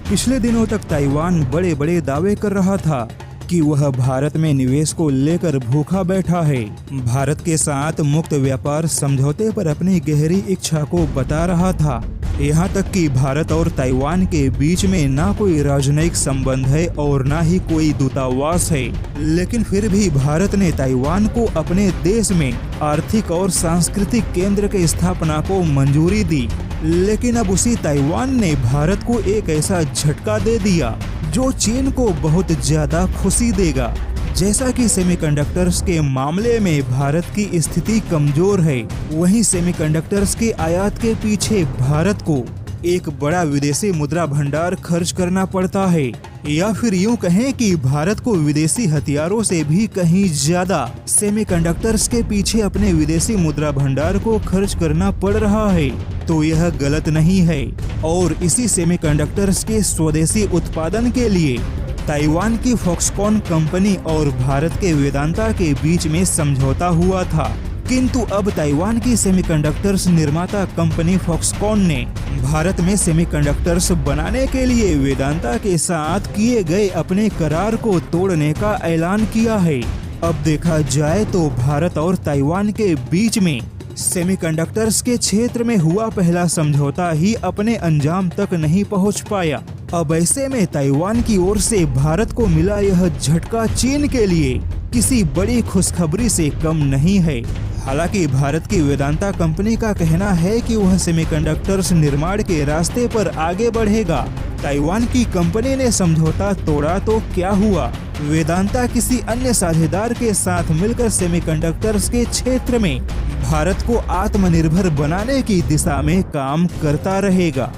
पिछले दिनों तक ताइवान बड़े बड़े दावे कर रहा था कि वह भारत में निवेश को लेकर भूखा बैठा है। भारत के साथ मुक्त व्यापार समझौते पर अपनी गहरी इच्छा को बता रहा था। यहाँ तक कि भारत और ताइवान के बीच में ना कोई राजनयिक संबंध है और ना ही कोई दूतावास है, लेकिन फिर भी भारत ने ताइवान को अपने देश में आर्थिक और सांस्कृतिक केंद्र की स्थापना को मंजूरी दी। लेकिन अब उसी ताइवान ने भारत को एक ऐसा झटका दे दिया जो चीन को बहुत ज्यादा खुशी देगा। जैसा कि सेमीकंडक्टर्स के मामले में भारत की स्थिति कमजोर है, वहीं सेमीकंडक्टर्स के आयात के पीछे भारत को एक बड़ा विदेशी मुद्रा भंडार खर्च करना पड़ता है, या फिर यूं कहें कि भारत को विदेशी हथियारों से भी कहीं ज्यादा सेमीकंडक्टर्स के पीछे अपने विदेशी मुद्रा भंडार को खर्च करना पड़ रहा है। तो यह गलत नहीं है और इसी सेमीकंडक्टर्स के स्वदेशी उत्पादन के लिए ताइवान की फॉक्सकॉन कंपनी और भारत के वेदांता के बीच में समझौता हुआ था। किंतु अब ताइवान की सेमीकंडक्टर्स निर्माता कंपनी फॉक्सकॉन ने भारत में सेमीकंडक्टर्स बनाने के लिए वेदांता के साथ किए गए अपने करार को तोड़ने का ऐलान किया है। अब देखा जाए तो भारत और ताइवान के बीच में सेमीकंडक्टर्स के क्षेत्र में हुआ पहला समझौता ही अपने अंजाम तक नहीं पहुंच पाया। अब ऐसे में ताइवान की ओर से भारत को मिला यह झटका चीन के लिए किसी बड़ी खुशखबरी से कम नहीं है। हालांकि भारत की वेदांता कंपनी का कहना है कि वह सेमीकंडक्टर्स निर्माण के रास्ते पर आगे बढ़ेगा। ताइवान की कंपनी ने समझौता तोड़ा तो क्या हुआ? वेदांता किसी अन्य साझेदार के साथ मिलकर सेमीकंडक्टर्स के क्षेत्र में भारत को आत्मनिर्भर बनाने की दिशा में काम करता रहेगा।